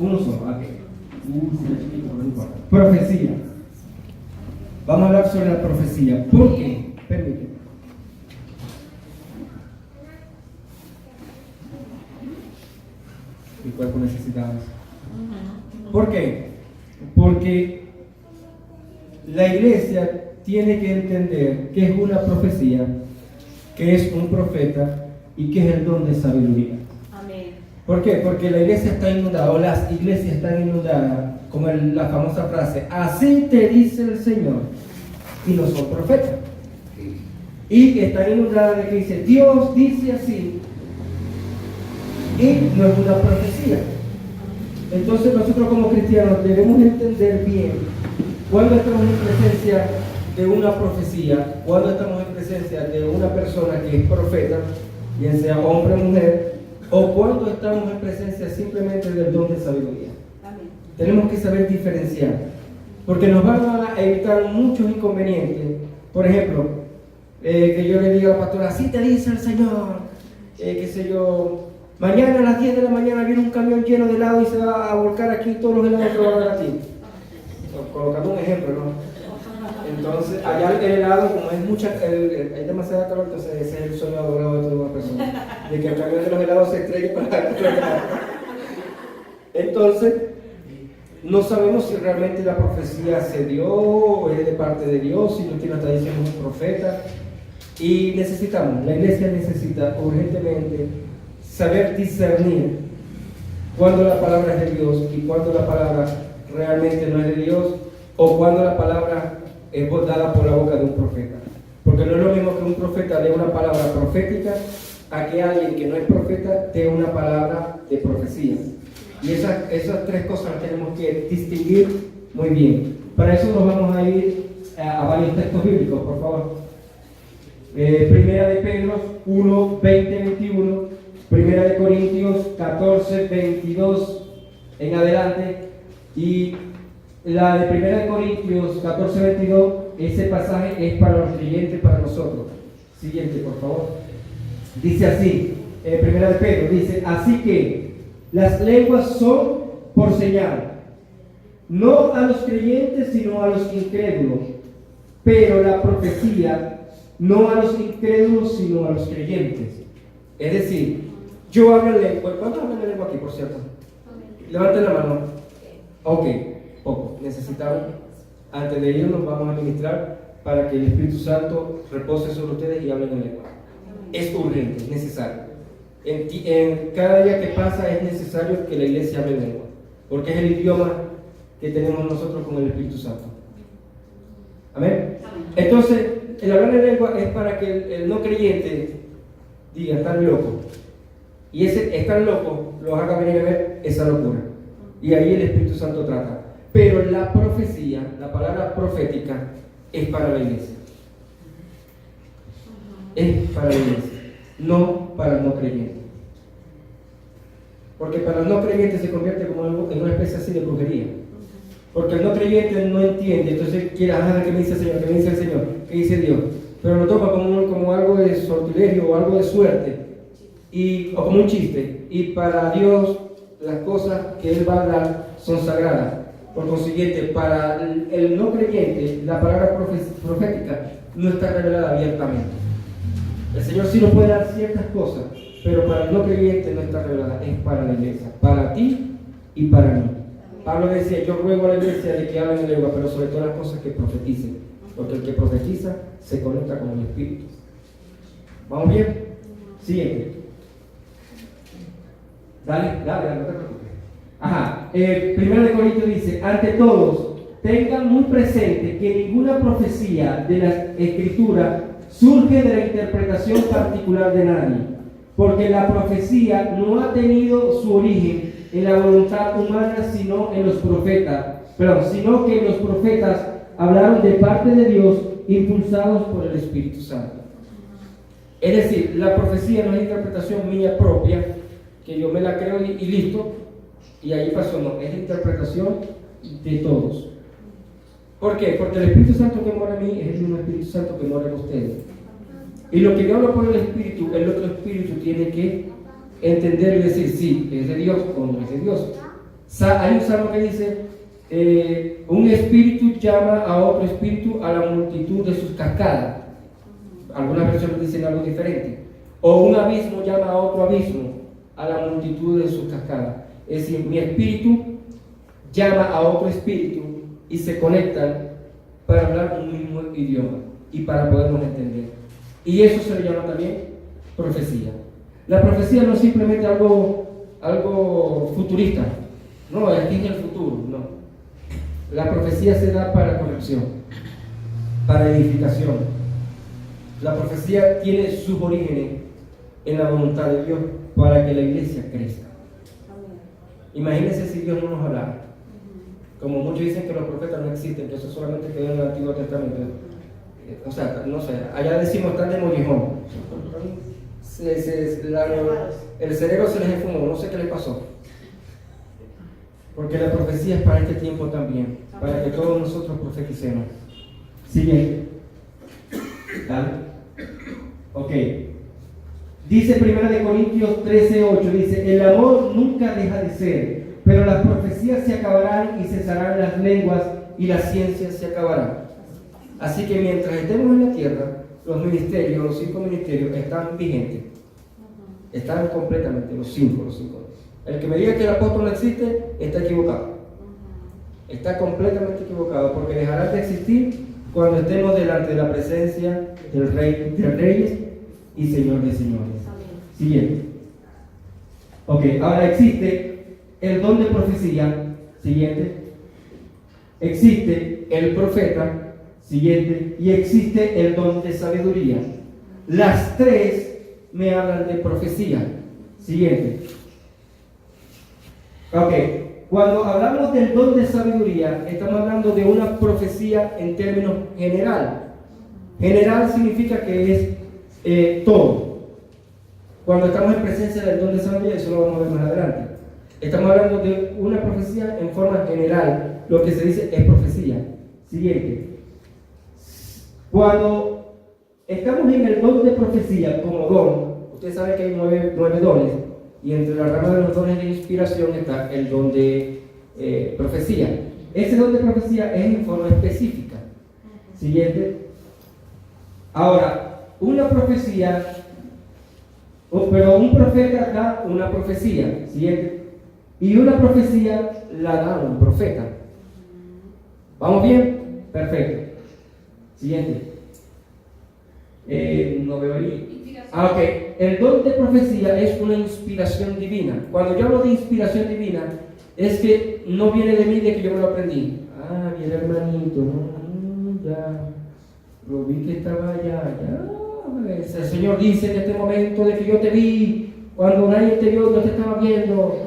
Uno solo, ok. Profecía. Vamos a hablar sobre la profecía. ¿Por qué? Permíteme. Mi cuerpo necesitaba eso. ¿Por qué? Porque la iglesia tiene que entender que es una profecía, que es un profeta y que es el don de sabiduría. Amén. ¿Por qué? Porque la iglesia está inundada, o las iglesias están inundadas, como la famosa frase, así te dice el Señor, y no son profetas. Y que están inundadas de que dice, Dios dice así, y no es una profecía. Entonces nosotros como cristianos debemos entender bien cuando estamos en presencia de una profecía, cuando estamos en presencia de una persona que es profeta, bien sea hombre o mujer, o cuando estamos en presencia simplemente del don de sabiduría. Amén. Tenemos que saber diferenciar, porque nos van a evitar muchos inconvenientes. Por ejemplo, que yo le diga a la pastora, así te dice el Señor, qué sé yo, mañana a las 10 de la mañana viene un camión lleno de helado y se va a volcar aquí todos los helados que van a dar a ti. Colocando un ejemplo, ¿no? Entonces, allá el helado, como hay demasiada calor, entonces ese es el sueño adorado de toda una persona, de que el camión de los helados se estrelle para Entonces, no sabemos si realmente la profecía se dio o es de parte de Dios, si no está diciendo un profeta. Y la iglesia necesita urgentemente saber discernir cuando la palabra es de Dios y cuando la palabra realmente no es de Dios, o cuando la palabra es dada por la boca de un profeta. Porque no es lo mismo que un profeta dé una palabra profética a que alguien que no es profeta dé una palabra de profecía. Y esas tres cosas las tenemos que distinguir muy bien. Para eso nos vamos a ir a varios textos bíblicos, por favor. Primera de Pedro 1, 20, 21. Primera de Corintios 14, 22 en adelante. Y la de Primera de Corintios 14, 22, ese pasaje es para los creyentes, para nosotros. Siguiente, por favor. Dice así, Primera de Pedro, dice, así que las lenguas son por señal, no a los creyentes, sino a los incrédulos, pero la profecía no a los incrédulos, sino a los creyentes. Es decir, yo hablo en lengua. ¿Cuántos hablan en lengua aquí, por cierto? Levanten la mano. Ok, poco. Necesitamos, antes de irnos, vamos a ministrar para que el Espíritu Santo repose sobre ustedes y hablen en lengua. Es urgente, es necesario. En cada día que pasa es necesario que la iglesia hable en lengua, porque es el idioma que tenemos nosotros con el Espíritu Santo. Amén. Entonces, el hablar en lengua es para que el no creyente diga, están locos. Y ese estar loco los haga venir a ver esa locura. Y ahí el Espíritu Santo trata. Pero la profecía, la palabra profética, es para la iglesia. Es para la iglesia, no para el no creyente. Porque para el no creyente se convierte como algo, en una especie así de brujería. Porque el no creyente no entiende, entonces quiere, ¿qué me dice el Señor? ¿Qué me dice el Señor? ¿Qué dice Dios? Pero lo toma como algo de sortilegio o algo de suerte, o como un chiste. Y para Dios las cosas que Él va a hablar son sagradas. Por consiguiente, para el no creyente, la palabra profética no está revelada abiertamente. El Señor sí nos puede dar ciertas cosas, pero para el no creyente no está revelada, es para la iglesia, para ti y para mí. Pablo decía, yo ruego a la iglesia de que hablen en lengua, pero sobre todas las cosas que profeticen, porque el que profetiza se conecta con el Espíritu. ¿Vamos bien? Siguiente. Dale, no te preocupes. Primero de Corintios dice, ante todos, tengan muy presente que ninguna profecía de la Escritura surge de la interpretación particular de nadie, porque la profecía no ha tenido su origen en la voluntad humana, sino que los profetas hablaron de parte de Dios, impulsados por el Espíritu Santo. Es decir, la profecía no es interpretación mía propia, que yo me la creo y listo, y ahí pasó, no, es interpretación de todos. ¿Por qué? Porque el Espíritu Santo que mora en mí es el mismo Espíritu Santo que mora en ustedes. Y lo que yo hablo por el Espíritu, el otro Espíritu tiene que entender y decir, sí, es de Dios o no es de Dios. Hay un salmo que dice, un espíritu llama a otro espíritu a la multitud de sus cascadas. Algunas versiones dicen algo diferente. O un abismo llama a otro abismo a la multitud de sus cascadas. Es decir, mi espíritu llama a otro espíritu y se conectan para hablar un mismo idioma y para podernos entender. Y eso se le llama también profecía. La profecía no es simplemente algo futurista, no, es en el futuro, no. La profecía se da para corrección, para edificación. La profecía tiene sus orígenes en la voluntad de Dios para que la iglesia crezca. Imagínense si Dios no nos hablara. Como muchos dicen que los profetas no existen, que eso solamente quedó en el Antiguo Testamento. O sea, no sé, allá decimos están de mollejón. El cerebro se les esfumó, no sé qué les pasó. Porque la profecía es para este tiempo también, para que todos nosotros profeticemos. Siguiente. ¿Dale? Ok. Dice 1 Corintios 13:8, dice, el amor nunca deja de ser, pero las profecías se acabarán y cesarán las lenguas y la ciencia se acabará. Así que mientras estemos en la tierra, los 5 ministerios están vigentes. Están completamente, los cinco. El que me diga que el apóstol no existe, está equivocado. Está completamente equivocado, porque dejará de existir cuando estemos delante de la presencia del Rey de Reyes y Señor de Señores. Siguiente. Ok, ahora existe el don de profecía. Siguiente. Existe el profeta. Siguiente. Y existe el don de sabiduría. Las tres me hablan de profecía. Siguiente. Ok, cuando hablamos del don de sabiduría, estamos hablando de una profecía en términos general. General significa que es todo. Cuando estamos en presencia del don de sabiduría, eso lo vamos a ver más adelante. Estamos hablando de una profecía en forma general. Lo que se dice es profecía. Siguiente. Cuando estamos en el don de profecía como don, ustedes saben que hay nueve dones, y entre la rama de los dones de inspiración está el don de profecía. Ese don de profecía es en forma específica. Siguiente. Ahora, una profecía, pero un profeta da una profecía. Siguiente. Y una profecía la da un profeta. ¿Vamos bien? Perfecto. Siguiente. No veo ahí. Ok. El don de profecía es una inspiración divina. Cuando yo hablo de inspiración divina, es que no viene de mí, de que yo me lo aprendí. Ah, viene hermanito, ya lo vi que estaba allá. El Señor dice en este momento de que yo te vi, cuando nadie te vio, no te estaba viendo.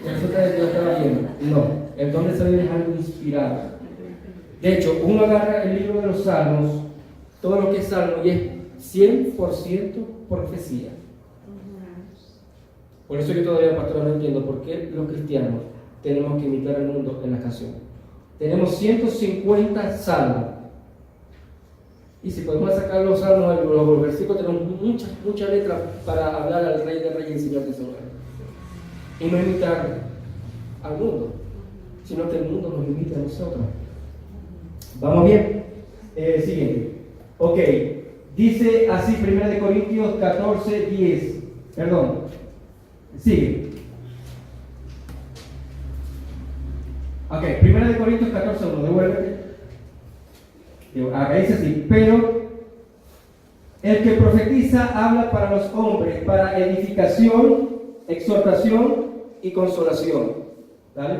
Resulta que yo estaba viendo. No, el don de sabiduría es algo inspirado. De hecho, uno agarra el libro de los Salmos, todo lo que es Salmo, y es 100% profecía. Por eso yo todavía, pastor, no entiendo por qué los cristianos tenemos que imitar al mundo en las canciones. Tenemos 150 salmos. Y si podemos sacar los salmos, los versículos, tenemos muchas letras para hablar al Rey de Reyes y Señor de Señores. Y no imitar al mundo, sino que el mundo nos imita a nosotros. ¿Vamos bien? Siguiente. Ok. Dice así 1 Corintios 14:10. Perdón. Sigue. Ok, 1 Corintios 14:1. Devuélvete. Acá dice así. Pero el que profetiza habla para los hombres, para edificación, exhortación y consolación. ¿Dale?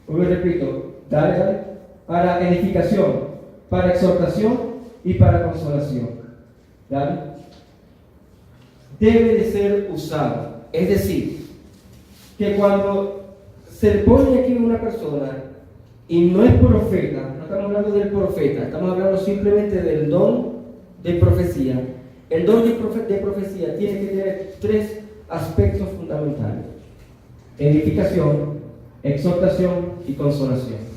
Lo repito. Dale. Para edificación, para exhortación y para consolación. ¿Dale? Debe de ser usado. Es decir, que cuando se le pone aquí una persona y no es profeta, no estamos hablando del profeta, estamos hablando simplemente del don de profecía. El don de profecía tiene que tener 3 aspectos fundamentales: edificación, exhortación y consolación.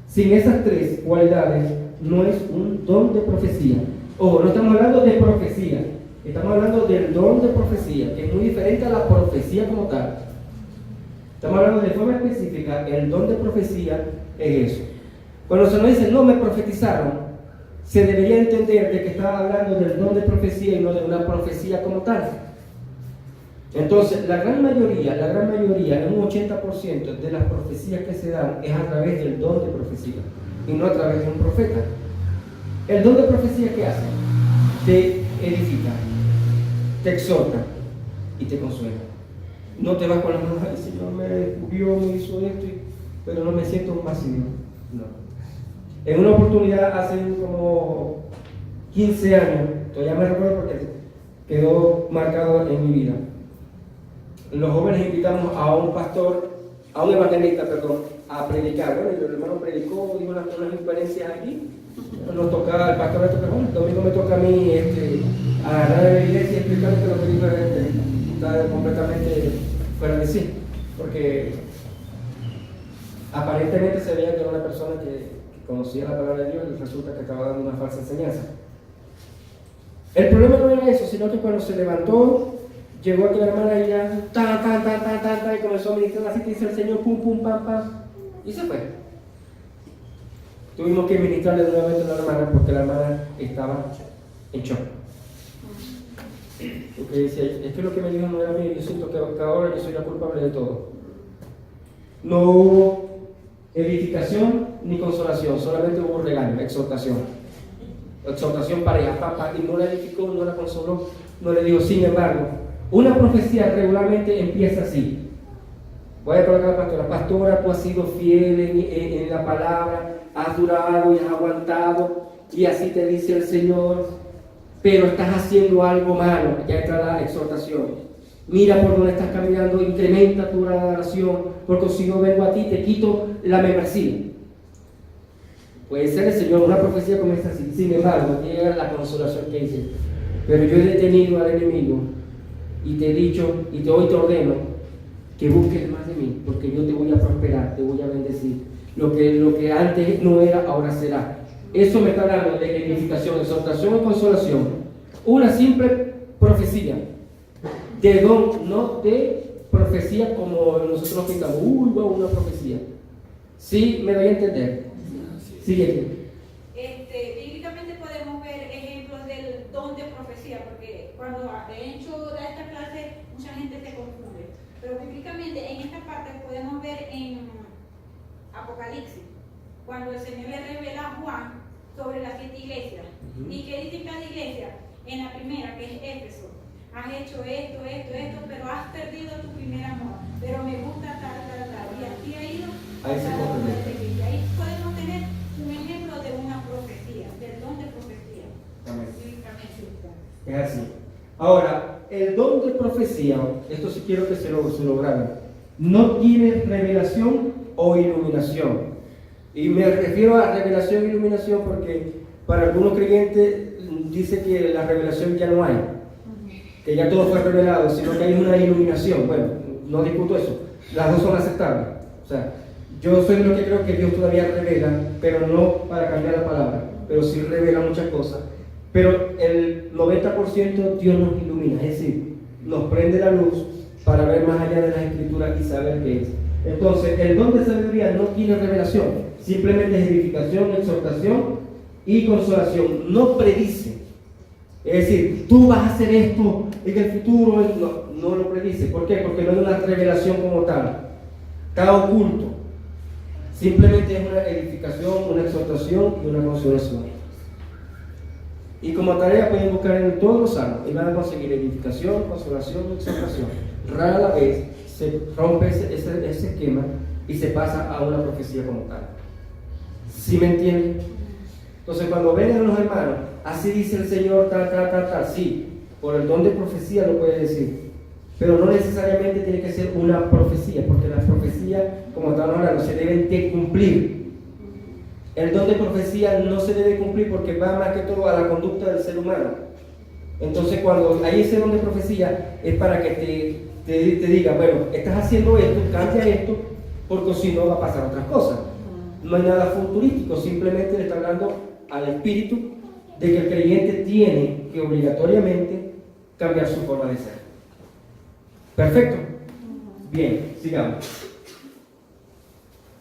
Sin esas 3 cualidades no es un don de profecía. Ojo, no estamos hablando de profecía, estamos hablando del don de profecía, que es muy diferente a la profecía como tal. Estamos hablando de forma específica, el don de profecía es eso. Cuando se nos dice no me profetizaron, se debería entender de que estaba hablando del don de profecía y no de una profecía como tal. Entonces, la gran mayoría, en un 80% de las profecías que se dan es a través del don de profecía y no a través de un profeta. El don de profecía, ¿qué hace? Te edifica, te exhorta y te consuela. No te vas con las manos, ay, Señor me vio, me hizo esto, pero no me siento un vacío. No. En una oportunidad, hace como 15 años, todavía me recuerdo porque quedó marcado en mi vida. Los jóvenes invitamos a un pastor, a un evangelista, a predicar. Bueno, y el hermano predicó, dijo unas inferencias aquí. Nos tocaba, el pastor le toca, bueno, el domingo me toca a mí agarrar a la iglesia y explicar que lo que dijo está completamente fuera de sí. Porque aparentemente se veía que era una persona que conocía la palabra de Dios y resulta que estaba dando una falsa enseñanza. El problema no era eso, sino que cuando se levantó, llegó aquella hermana y ya, y comenzó a ministrar así, que dice el Señor, pum, pum, pam, pam, y se fue. Tuvimos que ministrarle nuevamente a la hermana porque la hermana estaba en shock. Porque decía, es que lo que me dijo no era mío, yo siento que ahora yo soy la culpable de todo. No hubo edificación ni consolación, solamente hubo regaño, exhortación. Exhortación para ella, papá, y no la edificó, no la consoló, no le dijo, sin embargo, una profecía regularmente empieza así. Voy a colocar a la pastora, tú has sido fiel en la palabra, has durado y has aguantado, y así te dice el Señor, pero estás haciendo algo malo. Ya entra la exhortación. Mira por donde estás caminando, incrementa tu oración, porque si no vengo a ti te quito la membresía. Puede ser el Señor, una profecía comienza así. Sin embargo, llega la consolación que dice, pero yo he detenido al enemigo y te he dicho, y hoy te ordeno que busques más de mí, porque yo te voy a prosperar, te voy a bendecir. Lo que antes no era, ahora será. Eso me está hablando de edificación, exhortación y consolación. Una simple profecía, de don, no de profecía como nosotros pintamos. Wow, una profecía. ¿Sí me doy a entender? Siguiente. Bíblicamente podemos ver ejemplos del don de profecía, porque cuando de hecho da esta clase mucha gente se confunde. Pero bíblicamente en esta parte podemos ver en Apocalipsis, cuando el Señor le revela a Juan sobre las 7 iglesias. ¿Y qué dice cada iglesia? En la primera, que es Éfeso, has hecho esto, pero has perdido tu primer amor. Pero me gusta tal. Y así ha ido. Ahí podemos tener un ejemplo de una profecía, del don de profecía. Es así. Ahora, el don de profecía, esto sí quiero que se lo graben, no tiene revelación o iluminación. Y me refiero a revelación e iluminación porque para algunos creyentes dice que la revelación ya no hay, que ya todo fue revelado, sino que hay una iluminación. Bueno, no discuto eso, las dos son aceptables. O sea, yo soy de lo que creo que Dios todavía revela, pero no para cambiar la palabra, pero sí revela muchas cosas. Pero el 90% Dios nos ilumina, es decir, nos prende la luz para ver más allá de las escrituras y saber qué es. Entonces, el don de sabiduría no tiene revelación, simplemente es edificación, exhortación y consolación. No predice. Es decir, tú vas a hacer esto en el futuro, no lo predice. ¿Por qué? Porque no es una revelación como tal. Está oculto. Simplemente es una edificación, una exhortación y una consolación. Y como tarea pueden buscar en todos los salmos y van a conseguir edificación, consolación y exhortación. Rara la vez se rompe ese esquema y se pasa a una profecía como tal. ¿Sí me entienden? Entonces cuando vengan los hermanos, así dice el Señor, tal, sí, por el don de profecía lo puede decir, pero no necesariamente tiene que ser una profecía, porque las profecías, como estamos hablando, se deben de cumplir. El don de profecía no se debe cumplir porque va más que todo a la conducta del ser humano. Entonces cuando hay ese don de profecía es para que te diga, bueno, estás haciendo esto, cambia esto, porque si no va a pasar otras cosas. No hay nada futurístico, simplemente le está hablando al espíritu de que el creyente tiene que obligatoriamente cambiar su forma de ser. ¿Perfecto? Bien, sigamos.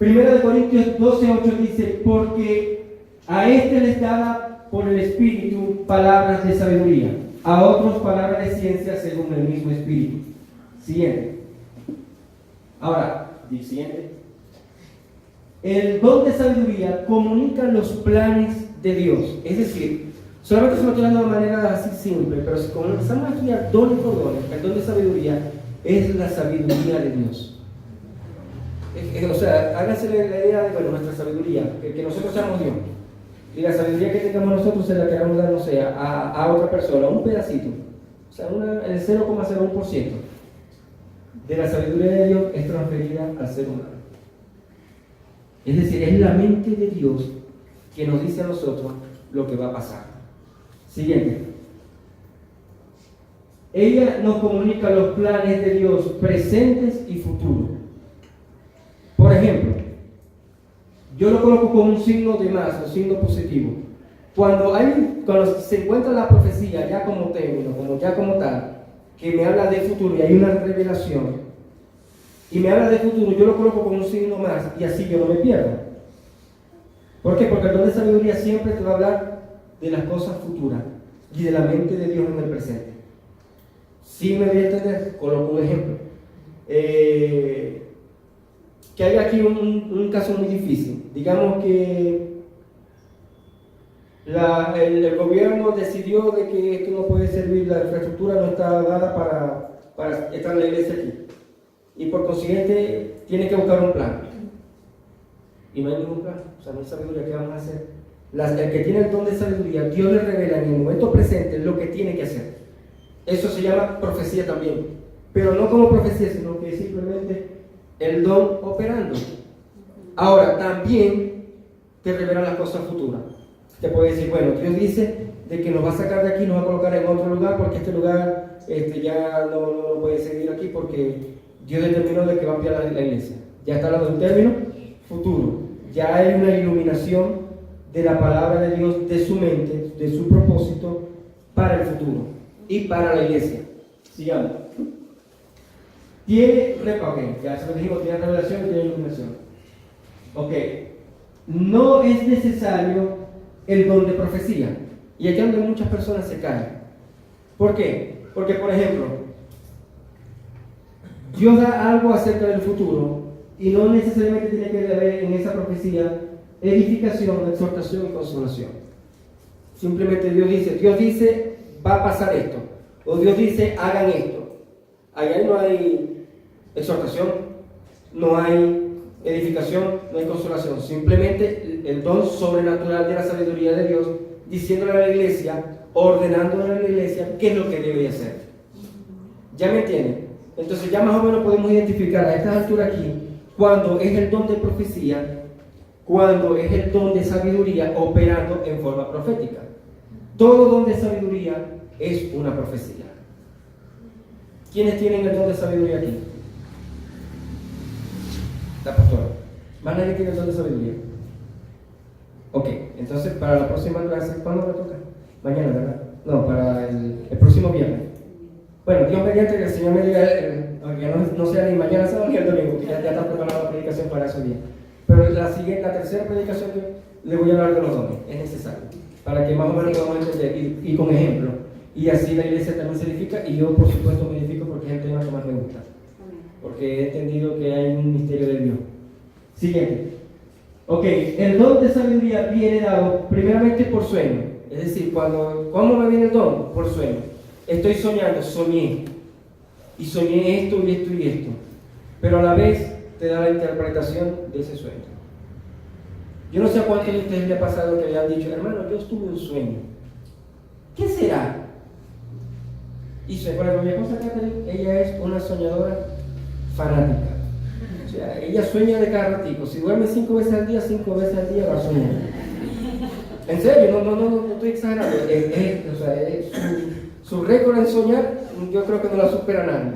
Primera de Corintios 12:8 dice, porque a este les daba por el Espíritu palabras de sabiduría, a otros palabras de ciencia según el mismo Espíritu. Siguiente. Ahora, siguiente. El don de sabiduría comunica los planes de Dios. Es decir, solamente se lo estoy dando de manera así simple, pero si comenzamos a estudiar don por don, el don de sabiduría es la sabiduría de Dios. O sea, háganse la idea de, bueno, nuestra sabiduría, que nosotros seamos Dios. Y la sabiduría que tengamos nosotros se la queramos dar, no sé, a otra persona, un pedacito. O sea, el 0,01% de la sabiduría de Dios es transferida al ser humano. Es decir, es la mente de Dios que nos dice a nosotros lo que va a pasar. Siguiente. Ella nos comunica los planes de Dios presentes y futuros. Por ejemplo, yo lo coloco con un signo de más, un signo positivo. Cuando se encuentra la profecía ya como término, como tal, que me habla de futuro y hay una revelación, y me habla de futuro, yo lo coloco con un signo más y así yo no me pierdo. ¿Por qué? Porque el don de sabiduría siempre te va a hablar de las cosas futuras y de la mente de Dios en el presente. Si me voy a entender, coloco un ejemplo. Que hay aquí un caso muy difícil. Digamos que el gobierno decidió de que esto no puede servir, la infraestructura no está dada para estar en la iglesia aquí. Y por consiguiente tiene que buscar un plan. Y no hay ningún plan, o sea, no hay sabiduría. ¿Qué vamos a hacer? El que tiene el don de sabiduría, Dios le revela en el momento presente lo que tiene que hacer. Eso se llama profecía también, pero no como profecía, sino que es simplemente el don operando. Ahora, también te revela las cosas futuras. Te puede decir, bueno, Dios dice de que nos va a sacar de aquí, nos va a colocar en otro lugar, porque este lugar ya no puede seguir aquí, porque Dios determinó de que va a ampliar la iglesia. Ya está hablando de un término futuro. Ya hay una iluminación de la palabra de Dios, de su mente, de su propósito para el futuro y para la iglesia. Sigamos. Ya se lo dijimos, tiene revelación y tiene iluminación. Ok. No es necesario el don de profecía. Y aquí es donde muchas personas se caen. ¿Por qué? Porque, por ejemplo, Dios da algo acerca del futuro y no necesariamente tiene que haber en esa profecía edificación, exhortación y consolación. Simplemente Dios dice, va a pasar esto. O Dios dice, hagan esto. Allá no hay exhortación, no hay edificación, no hay consolación. Simplemente el don sobrenatural de la sabiduría de Dios, diciéndole a la iglesia, ordenándole a la iglesia qué es lo que debe hacer. ¿Ya me entienden? Entonces ya más o menos podemos identificar a esta altura aquí cuando es el don de profecía, cuando es el don de sabiduría operando en forma profética. Todo don de sabiduría es una profecía. ¿Quiénes tienen el don de sabiduría aquí? La pastora. ¿Más nadie tiene el don de sabiduría? Ok, entonces para la próxima clase, ¿cuándo me toca? Mañana, ¿verdad? No, para el próximo viernes. Bueno, Dios mediante que el Señor me diga, aunque no sea ni mañana sábado ni el domingo, que ya está preparada la predicación para ese día. Pero la tercera predicación le voy a hablar de los dones, es necesario, para que más o menos podamos entender y con ejemplo. Y así la iglesia también se edifica y yo por supuesto me edifico porque es el tema que más me gusta. Porque he entendido que hay un misterio de Dios. Siguiente. Ok, el don de sabiduría viene dado primeramente por sueño. Es decir, ¿cómo me viene el don? Por sueño. Estoy soñando, soñé. Y soñé esto y esto y esto. Pero a la vez te da la interpretación de ese sueño. Yo no sé a cuántos de ustedes le ha pasado que le han dicho, hermano, yo tuve un sueño. ¿Qué será? Y se acuerda, mi esposa Catherine, ella es una soñadora fanática. O sea, ella sueña de cada ratico. Si duerme 5 veces al día, 5 veces al día va a soñar. En serio, no estoy exagerando. Su récord en soñar, yo creo que no la supera nadie.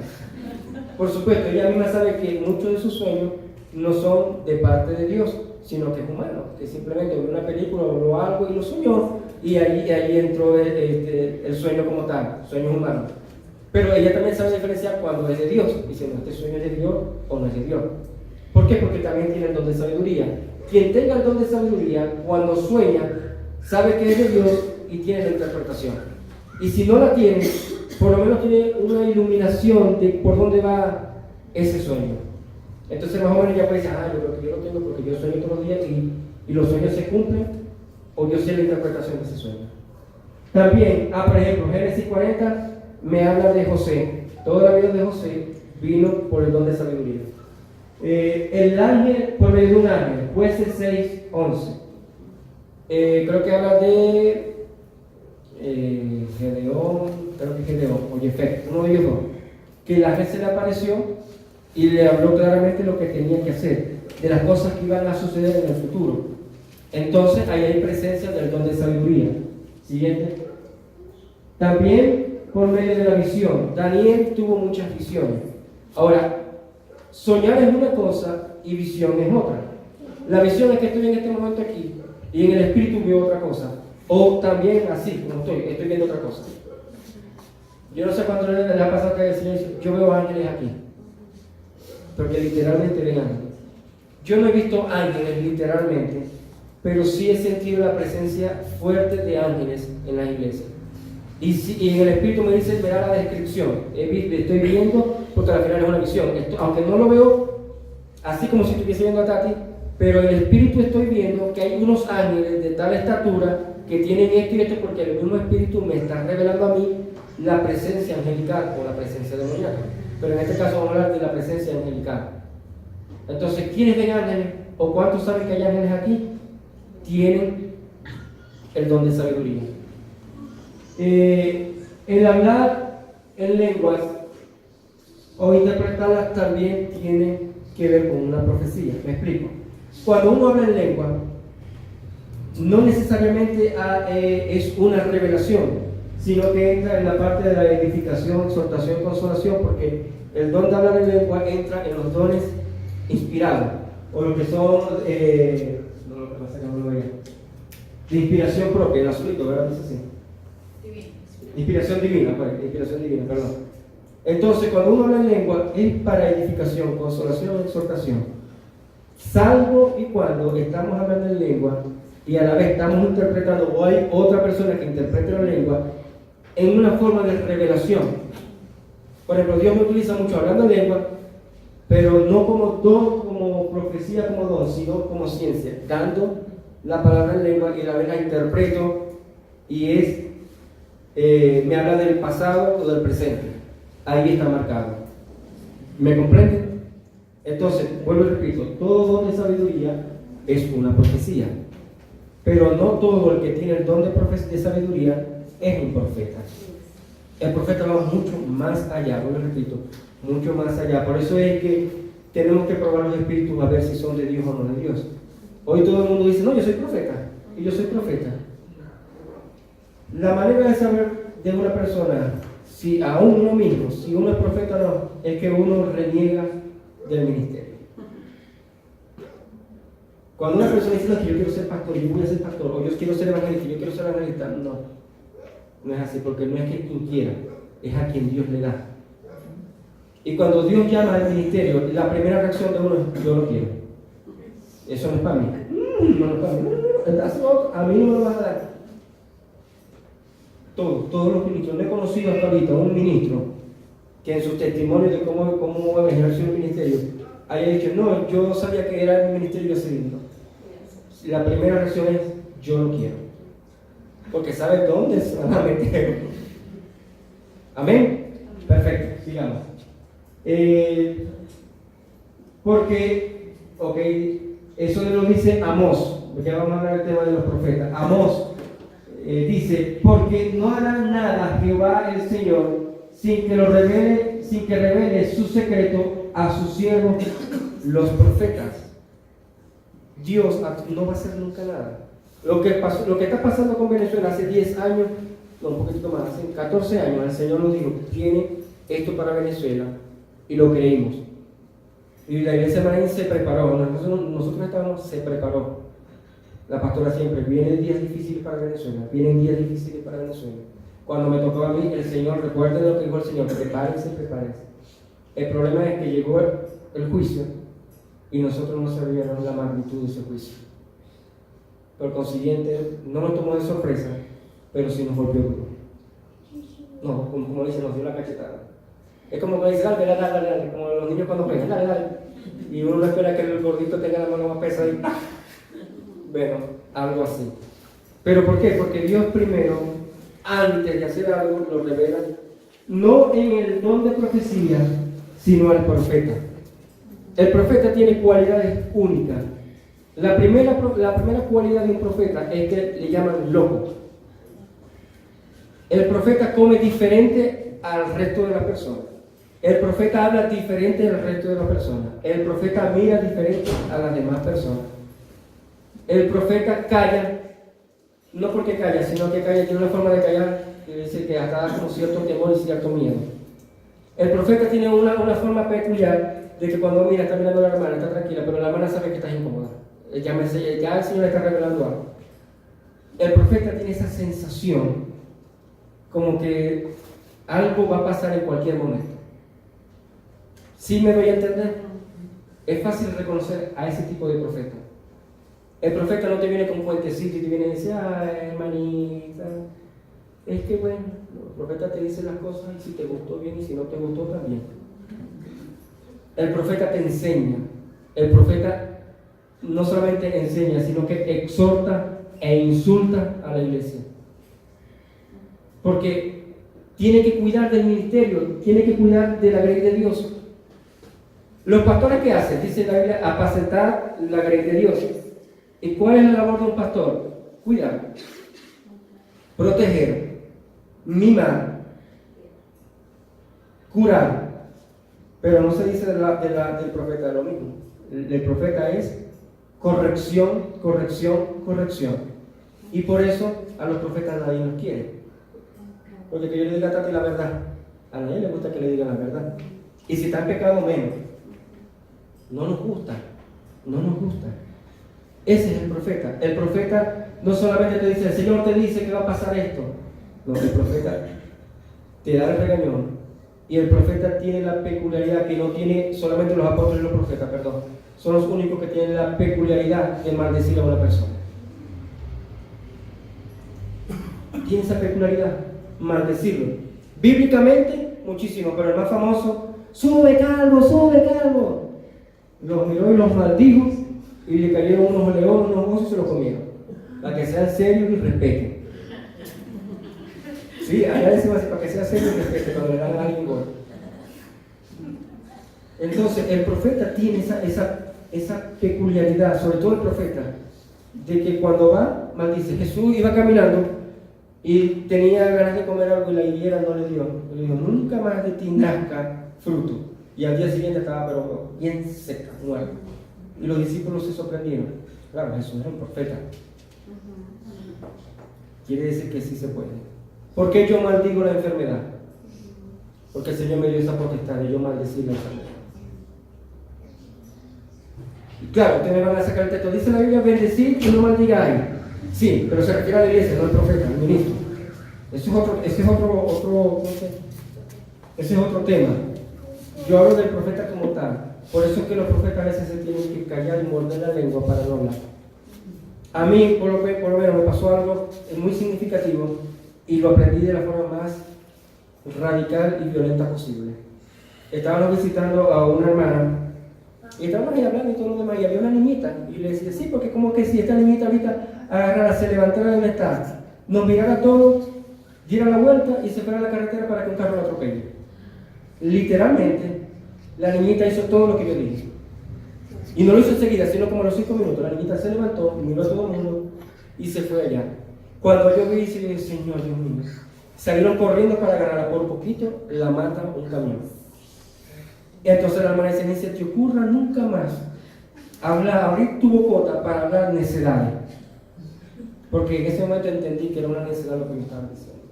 Por supuesto, ella misma sabe que muchos de sus sueños no son de parte de Dios, sino que es humano, que simplemente vio una película o vio algo y lo soñó, y ahí entró el sueño como tal, sueños humanos. Pero ella también sabe diferenciar cuando es de Dios, diciendo este sueño es de Dios o no es de Dios. ¿Por qué? Porque también tiene el don de sabiduría. Quien tenga el don de sabiduría, cuando sueña, sabe que es de Dios y tiene la interpretación. Y si no la tiene, por lo menos tiene una iluminación de por dónde va ese sueño. Entonces más o menos ya puede decir, yo creo que yo lo tengo porque yo sueño todos los días y los sueños se cumplen, o yo sé la interpretación de ese sueño. También, por ejemplo, Génesis 40 me habla de José. Toda la vida de José vino por el don de sabiduría. El ángel, por medio de un ángel, Jueces 6:11. Creo que habla de Gedeón, o Jefté, uno de ellos dos, que el ángel se le apareció y le habló claramente lo que tenía que hacer, de las cosas que iban a suceder en el futuro. Entonces ahí hay presencia del don de sabiduría. Siguiente. También por medio de la visión. Daniel tuvo muchas visiones. Ahora, soñar es una cosa y visión es otra. La visión es que estoy en este momento aquí y en el espíritu veo otra cosa. O también así, como estoy viendo otra cosa. Yo no sé cuándo le ha pasado que el Señor dice, yo veo ángeles aquí. Porque literalmente ven ángeles. Yo no he visto ángeles literalmente, pero sí he sentido la presencia fuerte de ángeles en las iglesias. Y en el espíritu me dice, verá la descripción. Estoy viendo, porque al final es una visión. Aunque no lo veo así como si estuviese viendo a Tati, pero en el espíritu estoy viendo que hay unos ángeles de tal estatura que tienen esto y esto, porque el mismo espíritu me está revelando a mí la presencia angelical o la presencia demoníaca. Pero en este caso vamos a hablar de la presencia angelical. Entonces, ¿quiénes ven ángeles? ¿O cuántos saben que hay ángeles aquí? Tienen el don de sabiduría. El hablar en lenguas o interpretarlas también tiene que ver con una profecía. Me explico. Cuando uno habla en lengua, no necesariamente es una revelación, sino que entra en la parte de la edificación, exhortación, consolación, porque el don de hablar en lengua entra en los dones inspirados, o lo que son, de inspiración propia, el azulito, ¿verdad? Dice así. Inspiración divina, perdón. Entonces, cuando uno habla en lengua, es para edificación, consolación, exhortación. Salvo y cuando estamos hablando en lengua y a la vez estamos interpretando, o hay otra persona que interprete la lengua en una forma de revelación. Por ejemplo, Dios me utiliza mucho hablando en lengua, pero no como don, como profecía, como don, sino como ciencia, dando la palabra en lengua y a la vez la interpreto y me habla del pasado o del presente. Ahí está marcado. ¿Me comprenden? Entonces, vuelvo y repito, todo don de sabiduría es una profecía, pero no todo el que tiene el don de sabiduría es un profeta. El profeta va mucho más allá, vuelvo y repito, mucho más allá. Por eso es que tenemos que probar los espíritus a ver si son de Dios o no de Dios. Hoy todo el mundo dice, no, yo soy profeta, y yo soy profeta. La manera de saber de una persona, si a uno mismo, si uno es profeta o no, es que uno reniega del ministerio. Cuando una persona dice, no, que yo quiero ser pastor, yo voy a ser pastor, o yo quiero ser evangelista, yo quiero ser evangelista, no es así, porque no es que quien quiera, es a quien Dios le da. Y cuando Dios llama al ministerio, la primera reacción de uno es, yo lo quiero. Eso no es para mí. No es para mí. A mí no me lo vas a dar. Todos los ministros. No he conocido hasta ahorita un ministro que en su testimonio de cómo ejerció el ministerio haya dicho, no, yo sabía que era el ministerio y yo seguirlo. La primera reacción es, yo lo quiero. Porque sabe dónde se van a meter. ¿Amén? Perfecto, sigamos. Porque, eso lo dice Amós. Ya vamos a hablar del tema de los profetas. Amós dice, porque no hará nada Jehová el Señor sin que revele su secreto a sus siervos los profetas. Dios no va a hacer nunca nada. Lo que está pasando con Venezuela hace 10 años, no, un poquito más, hace 14 años, el Señor nos dijo, tiene esto para Venezuela, y lo creímos. Y la iglesia marín se preparó, nosotros se preparó. La pastora siempre, vienen días difíciles para Venezuela, vienen días difíciles para Venezuela. Cuando me tocó a mí, el Señor, recuerden lo que dijo el Señor, prepárense. El problema es que llegó el juicio y nosotros no sabíamos la magnitud de ese juicio. Por consiguiente, no nos tomó de sorpresa, pero sí nos golpeó duro. No, como dice, nos dio la cachetada. Es como que dice, dale, dale, dale, dale, como los niños cuando juegan, dale, dale. Y uno no espera que el gordito tenga la mano más pesada y ¡pah! Bueno, algo así. ¿Pero por qué? Porque Dios primero, antes de hacer algo, lo revela, no en el don de profecía, sino al profeta. El profeta tiene cualidades únicas. La primera cualidad de un profeta es que le llaman loco. El profeta come diferente al resto de las personas. El profeta habla diferente del resto de las personas. El profeta mira diferente a las demás personas. El profeta calla, no porque calla, sino que calla, tiene una forma de callar que dice que hasta da como cierto temor y cierto miedo. El profeta tiene una forma peculiar de que cuando mira, está mirando a la hermana, está tranquila, pero la hermana sabe que está incómoda. Ya el Señor le está revelando algo. El profeta tiene esa sensación como que algo va a pasar en cualquier momento. ¿Sí me doy a entender? Es fácil reconocer a ese tipo de profeta. El profeta no te viene con cuentecito y te viene y dice, ay, hermanita, es que bueno, el profeta te dice las cosas y si te gustó bien y si no te gustó también. El profeta te enseña. El profeta no solamente enseña, sino que exhorta e insulta a la iglesia. Porque tiene que cuidar del ministerio, tiene que cuidar de la grey de Dios. Los pastores, ¿qué hacen? Dice la Biblia, apacentar la grey de Dios. ¿Y cuál es la labor de un pastor? Cuidar, proteger, mimar, curar. Pero no se dice del profeta lo mismo. El profeta es corrección, corrección, corrección. Y por eso a los profetas nadie los quiere. Porque que yo le diga a Tati la verdad, a nadie le gusta que le digan la verdad. Y si está en pecado, menos. No nos gusta, no nos gusta. Ese es el profeta. El profeta no solamente te dice, el Señor te dice que va a pasar esto. No, el profeta te da el regañón. Y el profeta tiene la peculiaridad que no tiene solamente los apóstoles y los profetas, perdón. Son los únicos que tienen la peculiaridad de maldecir a una persona. Tiene esa peculiaridad, maldecirlo. Bíblicamente, muchísimo, pero el más famoso, sube calvo, sube calvo. Los miró y los maldijo y le cayeron unos leones, unos osos y se los comieron. Para que sean serios y respeten. Sí, allá decimos así, para que sea serio y respeten cuando le dan a alguien gordo. Entonces, el profeta tiene esa peculiaridad, sobre todo el profeta, de que cuando va, maldice. Jesús iba caminando y tenía ganas de comer algo y la higuera no le dio. Le dijo, nunca más de ti nazca fruto. Y al día siguiente estaba pero bien seca, muerta. Y los discípulos se sorprendieron. Claro, Jesús era un profeta. Quiere decir que sí se puede. ¿Por qué yo maldigo la enfermedad? Porque el Señor me dio esa potestad de yo maldecir la enfermedad. Y claro, ustedes me van a sacar el texto. Dice la Biblia, bendecir y no maldigáis. Sí, pero se refiere a la iglesia, no al profeta, al ministro. Ese es otro tema. Yo hablo del profeta como tal. Por eso es que los profetas a veces se tienen que callar y morder la lengua para no hablar. A mí, por lo menos, me pasó algo muy significativo y lo aprendí de la forma más radical y violenta posible. Estábamos visitando a una hermana y estábamos ahí hablando y todo lo demás, y había una niñita y le decía, sí, porque como que si esta niñita ahorita agarrara, se levantara de donde está, nos mirara a todos, diera la vuelta y se fuera a la carretera para que un carro la atropelle. Literalmente, la niñita hizo todo lo que yo dije. Y no lo hizo enseguida, sino como a los 5 minutos. La niñita se levantó, miró a todo el mundo y se fue allá. Cuando yo vi, dije, Señor Dios mío, salieron corriendo para agarrarla. Por poquito la mata un camión. Entonces la hermana dice, ni se te ocurra nunca más abrir tu bocota para hablar necedades. Porque en ese momento entendí que era una necedad lo que me estaban diciendo.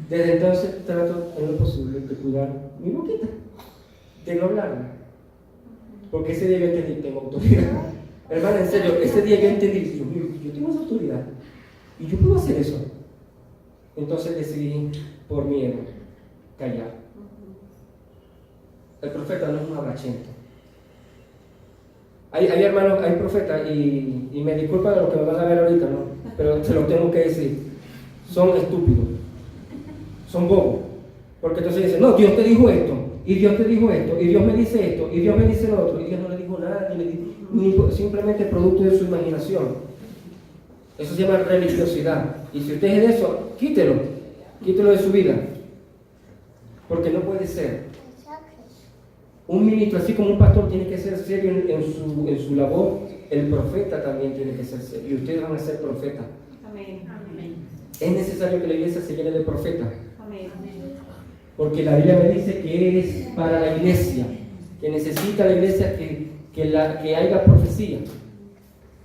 Desde entonces trato en lo posible de cuidar mi boquita, de no hablarla. Porque ese día yo entendí que tengo autoridad. Hermana, en serio, ese día yo entendí, Dios mío, yo tengo esa autoridad y yo puedo hacer eso. Entonces decidí, por miedo, callar. El profeta no es un abrachento. Hay hermanos, hay profetas, y me disculpan de lo que me van a ver ahorita, ¿no? Pero se lo tengo que decir. Son estúpidos. Son bobos. Porque entonces dicen, no, Dios te dijo esto, y Dios te dijo esto, y Dios me dice esto, y Dios me dice lo otro, y Dios no le dijo nada, ni simplemente producto de su imaginación. Eso se llama religiosidad. Y si usted es de eso, quítelo de su vida. Porque no puede ser. Un ministro, así como un pastor tiene que ser serio en su labor, el profeta también tiene que ser serio. Y ustedes van a ser profetas. Amén. Amén. Es necesario que la iglesia se llene de profetas. Amén. Porque la Biblia me dice que es para la iglesia, que necesita la iglesia que haya profecía.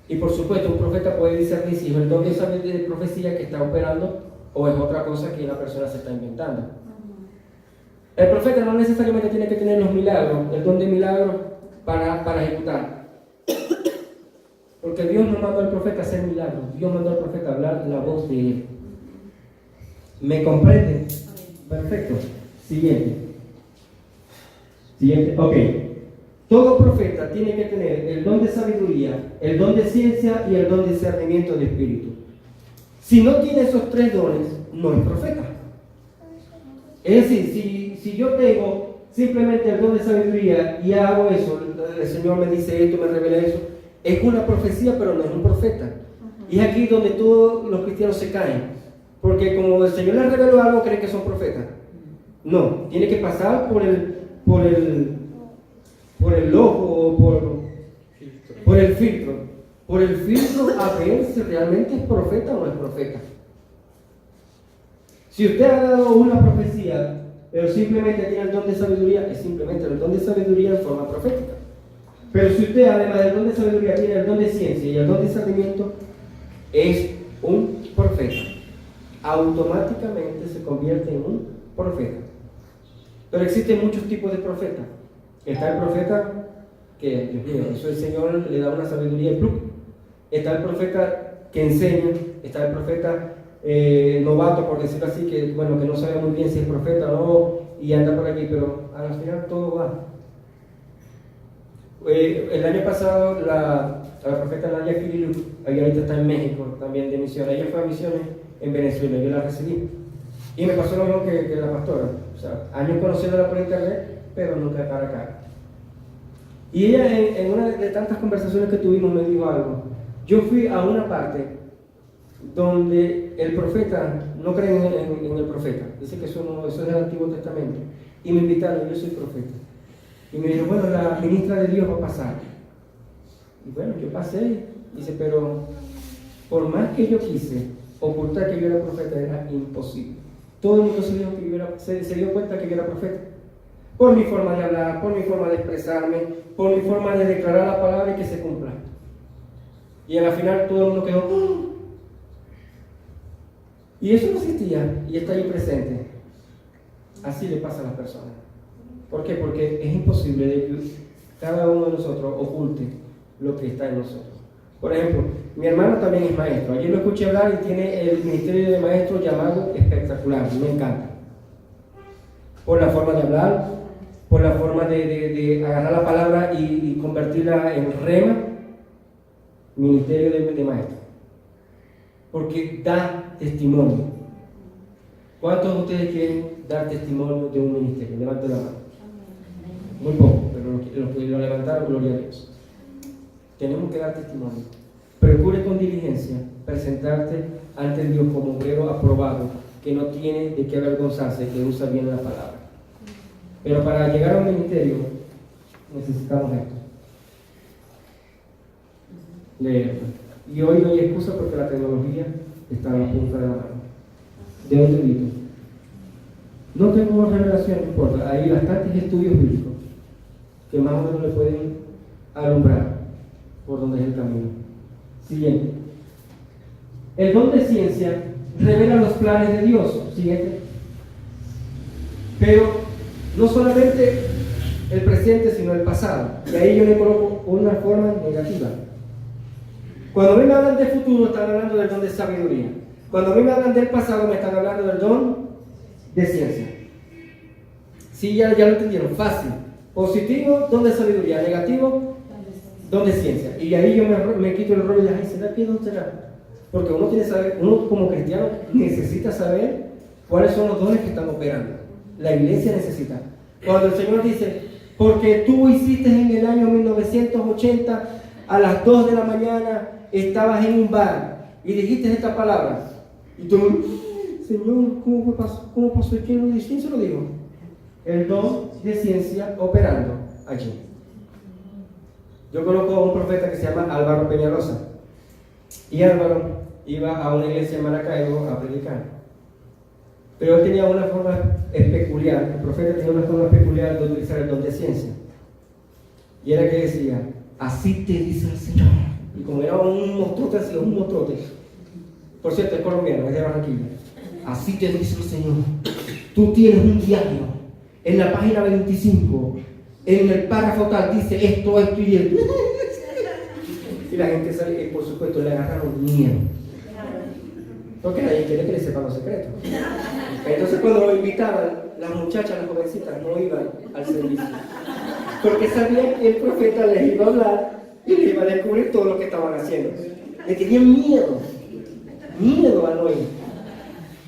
Y por supuesto, un profeta puede discernir si es el don de esa profecía que está operando o es otra cosa que la persona se está inventando. El profeta no necesariamente tiene que tener los milagros, el don de milagros para ejecutar. Porque Dios no mandó al profeta a hacer milagros, Dios mandó al profeta a hablar la voz de él. ¿Me comprenden? Perfecto. Siguiente. Ok. Todo profeta tiene que tener el don de sabiduría, el don de ciencia y el don de discernimiento de espíritu. Si no tiene esos tres dones, no es profeta. Es decir, si yo tengo simplemente el don de sabiduría y hago eso, el Señor me dice esto, me revela eso, es una profecía, pero no es un profeta. Y es aquí donde todos los cristianos se caen. Porque como el Señor les reveló algo, creen que son profetas. No, tiene que pasar por el ojo o por el filtro. Por el filtro a ver si realmente es profeta o no es profeta. Si usted ha dado una profecía, pero simplemente tiene el don de sabiduría, es simplemente el don de sabiduría en forma profética. Pero si usted, además del don de sabiduría, tiene el don de ciencia y el don de discernimiento, es un profeta. Automáticamente se convierte en un profeta. Pero existen muchos tipos de profetas. Está el profeta que, Dios mío, eso el Señor le da una sabiduría y plug. Está el profeta que enseña, está el profeta novato, por decirlo así, que no sabe muy bien si es profeta o no, y anda por aquí, pero al final todo va. El año pasado la profeta Nadia Kirilu, ahorita está en México también de misiones. Ella fue a misiones en Venezuela, yo la recibí. Y me pasó lo mismo que la pastora. O sea, años conociéndola por internet, pero nunca cara a cara. Y ella en una de tantas conversaciones que tuvimos me dijo algo. Yo fui a una parte donde el profeta, no creen en el profeta, dice que eso es del Antiguo Testamento. Y me invitaron, yo soy profeta. Y me dijeron, bueno, la ministra de Dios va a pasar. Y bueno, yo pasé. Dice, pero por más que yo quise ocultar que yo era profeta, era imposible. Todo el mundo se dio cuenta que yo era profeta. Por mi forma de hablar, por mi forma de expresarme, por mi forma de declarar la palabra y que se cumpla. Y al final todo el mundo quedó. ¡Oh! Y eso no existía y está ahí presente. Así le pasa a las personas. ¿Por qué? Porque es imposible que cada uno de nosotros oculte lo que está en nosotros. Por ejemplo, mi hermano también es maestro. Ayer lo escuché hablar y tiene el ministerio de maestro llamado espectacular. Me encanta. Por la forma de hablar, por la forma de agarrar la palabra y convertirla en rema. Ministerio de maestro. Porque da testimonio. ¿Cuántos de ustedes quieren dar testimonio de un ministerio? Levanten la mano. Muy poco, pero los que lo levantaron, gloria a Dios. Tenemos que dar testimonio. Procure con diligencia presentarte ante Dios como obrero aprobado, que no tiene de qué avergonzarse, que usa bien la palabra. Pero para llegar a un ministerio necesitamos esto. Leer. Y hoy no hay excusa porque la tecnología está a la punta de la mano. De un dedito. No tengo revelación, no importa. Hay bastantes estudios bíblicos que más o menos le pueden alumbrar por donde es el camino. Siguiente. El don de ciencia revela los planes de Dios. Siguiente. Pero no solamente el presente, sino el pasado. Y ahí yo le coloco una forma negativa. Cuando a mí me hablan de futuro, están hablando del don de sabiduría. Cuando a mí me hablan del pasado, me están hablando del don de ciencia. Sí, ya lo entendieron. Fácil. Positivo, don de sabiduría. Negativo, don de ciencia. Y ahí yo me quito el rollo de, ay, ¿será que no será? Porque uno tiene que saber, uno como cristiano necesita saber cuáles son los dones que están operando. La iglesia necesita. Cuando el Señor dice, porque tú hiciste en el año 1980 a las 2 de la mañana, estabas en un bar y dijiste estas palabras. Y tú, Señor, ¿cómo pasó? ¿Quién se lo dijo? El don de ciencia operando allí. Yo conozco a un profeta que se llama Álvaro Peñalosa. Y Álvaro iba a una iglesia en Maracaibo a predicar. Pero él tenía una forma peculiar, el profeta tenía una forma peculiar de utilizar el don de ciencia. Y era que decía, así te dice el Señor. Y como era un monstruote así, un monstruote. Por cierto, es colombiano, es de Barranquilla. Así te dice el Señor. Tú tienes un diario. En la página 25, en el párrafo tal, dice esto y esto. Y la gente sale, y por supuesto le agarraron miedo. Porque nadie quiere que le sepan los secretos. Entonces cuando lo invitaban, las muchachas, las jovencitas, no iban al servicio. Porque sabían que el profeta les iba a hablar y les iba a descubrir todo lo que estaban haciendo. Le tenían miedo a no ir.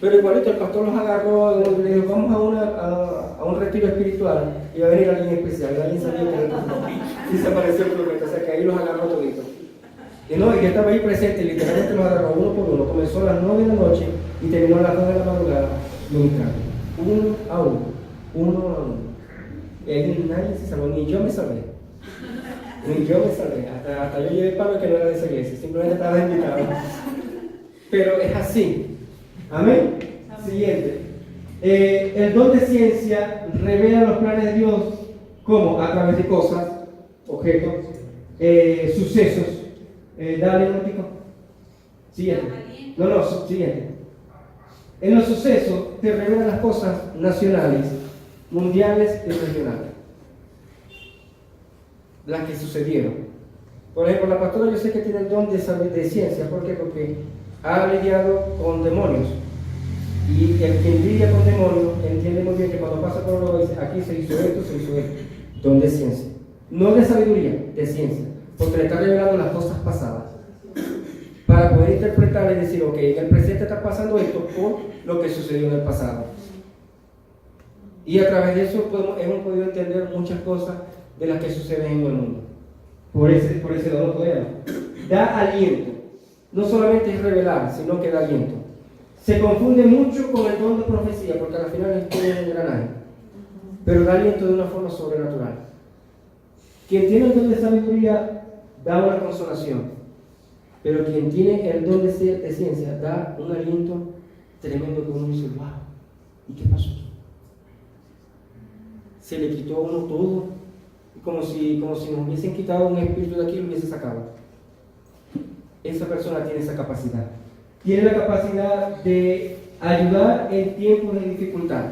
Pero igualito el pastor los agarró y le dijo, vamos a un retiro espiritual y va a venir alguien especial. Y alguien sabía que era el profeta. Y se apareció el profeta, o sea que ahí los agarró toditos. Y no, y yo estaba ahí presente, literalmente los agarró uno por uno. Comenzó a las 9 de la noche y terminó a las 2 de la madrugada ministrando. Uno a uno. Y ahí nadie se salvó, ni yo me salvé. Hasta yo llevé palo que no era de esa iglesia, simplemente estaba invitado. Pero es así. Amén. Siguiente. El don de ciencia revela los planes de Dios, ¿cómo? A través de cosas, objetos, sucesos. Dale un tico. Siguiente. Siguiente. En los sucesos te revelan las cosas nacionales, mundiales y regionales. Las que sucedieron. Por ejemplo, la pastora yo sé que tiene el don de ciencia. ¿Por qué? Porque ha lidiado con demonios. Y el que lidia con demonios entiende muy bien que cuando pasa por lo dice, aquí se hizo esto. Don de ciencia. No de sabiduría, de ciencia. Porque le está revelando las cosas pasadas. Para poder interpretar y decir, ok, en el presente está pasando esto por lo que sucedió en el pasado. Y a través de eso hemos podido entender muchas cosas de las que suceden en el mundo. Por ese don podemos. Da aliento. No solamente es revelar, sino que da aliento. Se confunde mucho con el don de profecía, porque al final es todo un engranaje. Pero da aliento de una forma sobrenatural. Quien tiene el don de sabiduría da una consolación. Pero quien tiene el don de ciencia da un aliento tremendo que uno dice, wow, ¿y qué pasó? Se le quitó a uno todo, como si nos hubiesen quitado un espíritu de aquí y lo hubiese sacado. Esa persona tiene esa capacidad. Tiene la capacidad de ayudar en tiempos de dificultad.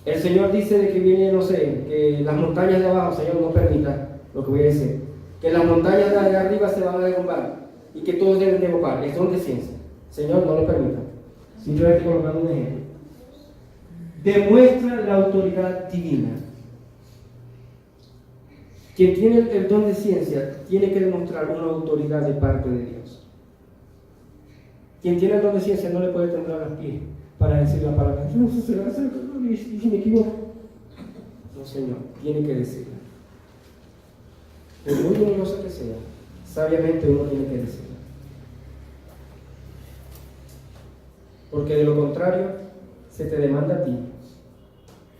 El Señor dice de que viene, no sé, que las montañas de abajo, Señor, no permita lo que voy a decir. Que las montañas de arriba se van a derrumbar y que todos deben de evocar. Es don de ciencia. Señor, no lo permita. Simplemente colocando un ejemplo. Demuestra la autoridad divina. Quien tiene el don de ciencia tiene que demostrar una autoridad de parte de Dios. Quien tiene el don de ciencia no le puede temblar los pies para decir la palabra. No sé si me equivoco. No, Señor, tiene que decirla. Por muy dolorosa que sea, sabiamente uno tiene que decirla. Porque de lo contrario, se te demanda a ti.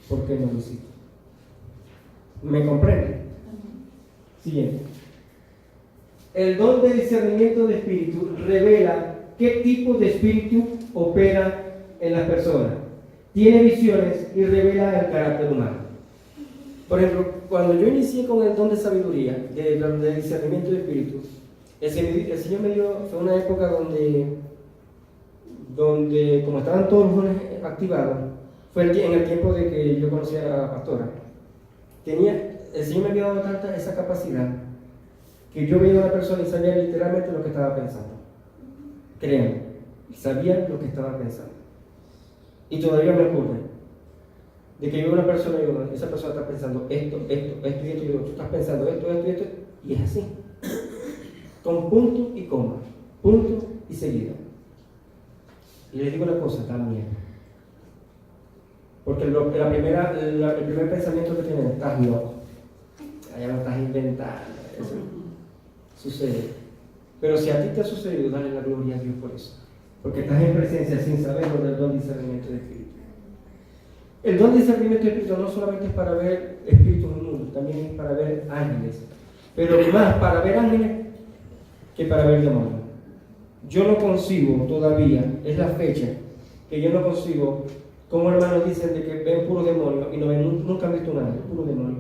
¿Por qué no lo hiciste? ¿Me comprende? Siguiente. El don de discernimiento de espíritu revela qué tipo de espíritu opera en las personas. Tiene visiones y revela el carácter humano. Por ejemplo, cuando yo inicié con el don de sabiduría, de discernimiento de espíritu, el Señor me dio, fue una época donde como estaban todos los dones activados, fue en el tiempo de que yo conocí a la pastora. El Señor me había dado tanta esa capacidad que yo veía a una persona y sabía literalmente lo que estaba pensando. Créanme, sabía lo que estaba pensando. Y todavía me ocurre. De que yo veo a una persona y digo, esa persona está pensando esto, y yo digo, tú estás pensando esto, Y es así, con punto y coma, punto y seguida. Y les digo una cosa, también. Porque el primer pensamiento que tienen, estás loco. Allá lo estás inventando. Eso sucede. Pero si a ti te ha sucedido, dale la gloria a Dios por eso. Porque estás en presencia sin saber lo del don de discernimiento de espíritu. El don de discernimiento de espíritu no solamente es para ver espíritus en el mundo, también es para ver ángeles. Pero más para ver ángeles que para ver demonios. Yo no concibo todavía, es la fecha, que yo no concibo, como hermanos dicen de que ven puro demonio y no ven, nunca han visto un ángel, puro demonio.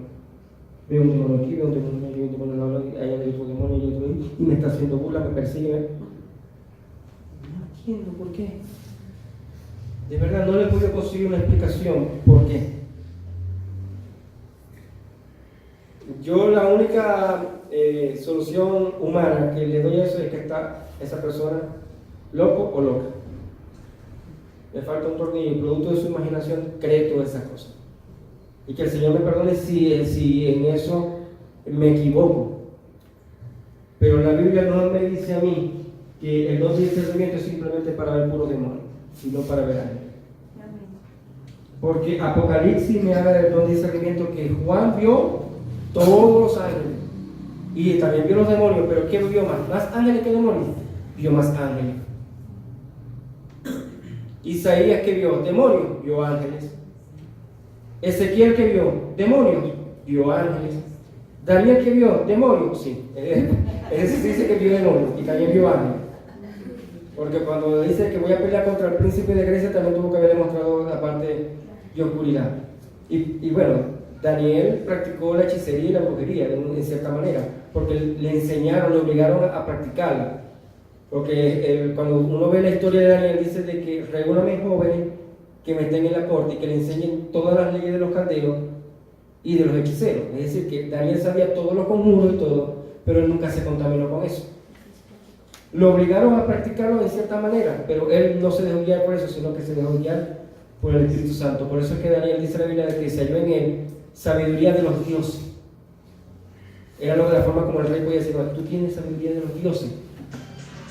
Veo un demonio aquí, veo un demonio allá, un demonio allá, hay otro demonio, hay otro ahí, y me está haciendo burla, me persigue. No entiendo por qué. De verdad, no le he podido conseguir una explicación por qué. Yo la única solución humana que le doy a eso es que está esa persona loco o loca. Le falta un tornillo, producto de su imaginación cree todas esas cosas. Y que el Señor me perdone si en eso me equivoco. Pero la Biblia no me dice a mí que el don de discernimiento es simplemente para ver puros demonios, sino para ver ángeles. Porque Apocalipsis me habla del don de discernimiento que Juan vio todos los ángeles. Y también vio los demonios, pero ¿qué vio más? ¿Más ángeles que demonios? Vio más ángeles. Isaías, ¿qué vio? Demonios, vio ángeles. Ezequiel, ¿qué vio? Demonios, vio ángeles. Daniel, ¿qué vio? Demonios, sí. Ese dice que vio demonios y también vio ángeles. Porque cuando dice que voy a pelear contra el príncipe de Grecia, también tuvo que haber demostrado la parte de oscuridad. Y bueno, Daniel practicó la hechicería y la brujería en cierta manera, porque le enseñaron, le obligaron a practicarla. Porque cuando uno ve la historia de Daniel, dice de que reúname jóvenes que me estén en la corte y que le enseñen todas las leyes de los caldeos y de los hechiceros. Es decir, que Daniel sabía todos los conjuros y todo, pero él nunca se contaminó con eso. Lo obligaron a practicarlo de cierta manera, pero él no se dejó guiar por eso, sino que se dejó guiar por el Espíritu Santo. Por eso es que Daniel dice en la Biblia que se halló en él sabiduría de los dioses. Era lo de la forma como el rey podía decir, no, tú tienes sabiduría de los dioses,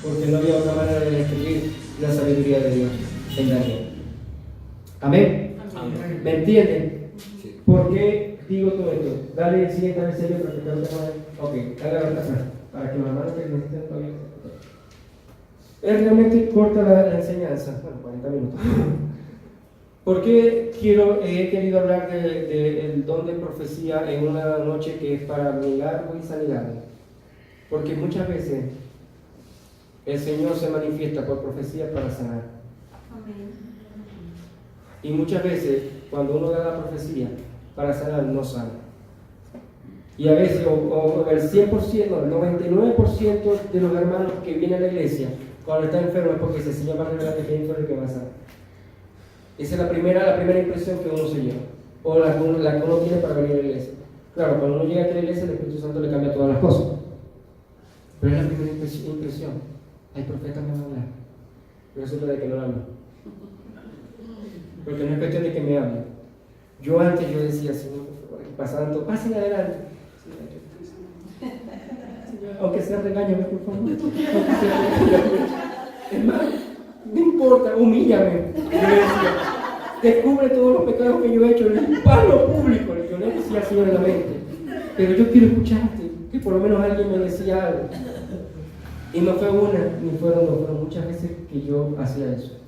porque no había otra manera de describir la sabiduría de Dios en Daniel. Amén. Amén. ¿Me entienden? Sí. ¿Por qué digo todo esto? Dale el siguiente al sello para que te lo tengan. Ok, dale la otra para que los hermanos que necesiten todavía. Es realmente corta la enseñanza, bueno, 40 minutos. ¿Por qué he querido hablar del don de profecía en una noche que es para milagro y sanidad? Porque muchas veces el Señor se manifiesta por profecía para sanar. Amén. Y muchas veces, cuando uno da la profecía para sanar, no sana. Y a veces, o el 100%, no, el 99% de los hermanos que vienen a la iglesia, cuando están enfermos es porque se Señor va a revelar que tiene enfermo y que va a sanar. Esa es la primera impresión que uno se lleva, o la que uno tiene para venir a la iglesia. Claro, cuando uno llega aquí a la iglesia, el Espíritu Santo le cambia todas las cosas. Pero es la primera impresión. Hay profetas que van a hablar, pero resulta de que no hablan. Porque no es cuestión de que me hablen. Yo antes decía, Señor, pasando, pasen adelante. Aunque sea regáñame, por favor. Es más, no importa, humíllame. Yo le decía, descubre todos los pecados que yo he hecho, hazlo público. Yo le decía así en la mente. Pero yo quiero escucharte, que por lo menos alguien me decía algo. Y no fue una, ni fueron dos, fueron muchas veces que yo hacía eso.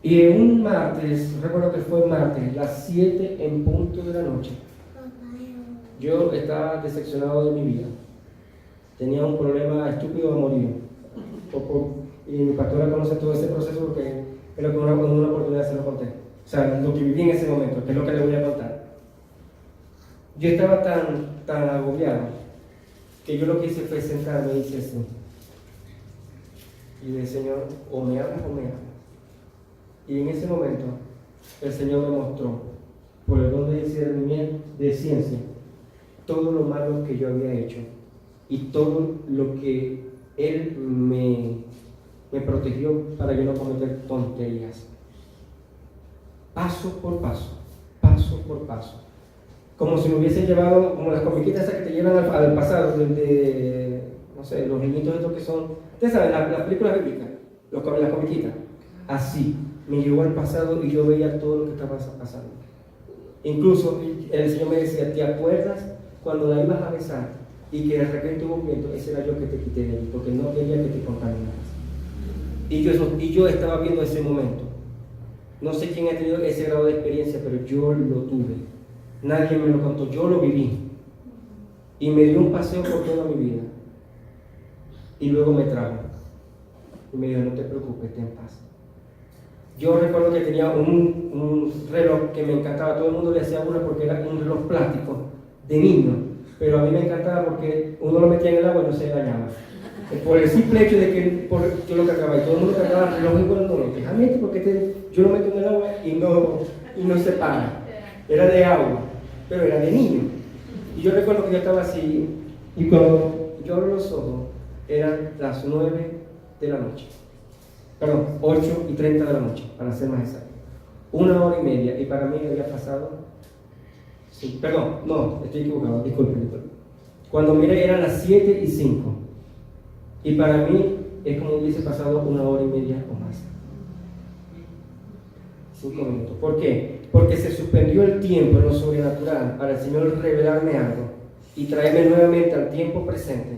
Y un martes, recuerdo que fue martes, las 7 en punto de la noche, yo estaba decepcionado de mi vida. Tenía un problema estúpido de morir. Y mi pastora conoce todo ese proceso porque creo que en una oportunidad se lo conté. O sea, lo que viví en ese momento, que es lo que le voy a contar. Yo estaba tan agobiado que yo lo que hice fue sentarme y hice así. Y le dije, Señor, o me hablas o me hablas. Y en ese momento, el Señor me mostró, por el don de discernimiento de ciencia, todo lo malo que yo había hecho y todo lo que Él me protegió para yo no cometer tonterías. Paso por paso, como si me hubiesen llevado, como las comiquitas esas que te llevan al pasado, no sé, los niñitos estos que son, ustedes saben, las películas bíblicas, las comiquitas, así, me llevó al pasado y yo veía todo lo que estaba pasando. Incluso el Señor me decía, ¿te acuerdas cuando la ibas a besar y que de repente hubo un viento? Ese era yo que te quité de ahí, porque no quería que te contaminaras. Y yo estaba viendo ese momento. No sé quién ha tenido ese grado de experiencia, pero yo lo tuve. Nadie me lo contó, yo lo viví. Y me dio un paseo por toda mi vida. Y luego me trajo. Y me dijo, no te preocupes, ten paz. Yo recuerdo que tenía un reloj que me encantaba. Todo el mundo le hacía burla porque era un reloj plástico de niño. Pero a mí me encantaba porque uno lo metía en el agua y no se dañaba. Por el simple hecho de que yo lo cargaba y todo el mundo cargaba el reloj igual, no, déjame porque yo lo meto en el agua y no se para. Era de agua, pero era de niño. Y yo recuerdo que yo estaba así, y cuando yo abro los ojos, eran las 9 de la noche. Perdón, 8:30 de la noche, para ser más exacto. 1 hora y media, y para mí había pasado. Sí, perdón, no, estoy equivocado, disculpen. Cuando miré eran las 7:05. Y para mí es como hubiese pasado 1 hora y media o más. 5 minutos. ¿Por qué? Porque se suspendió el tiempo en lo sobrenatural para el Señor revelarme algo y traerme nuevamente al tiempo presente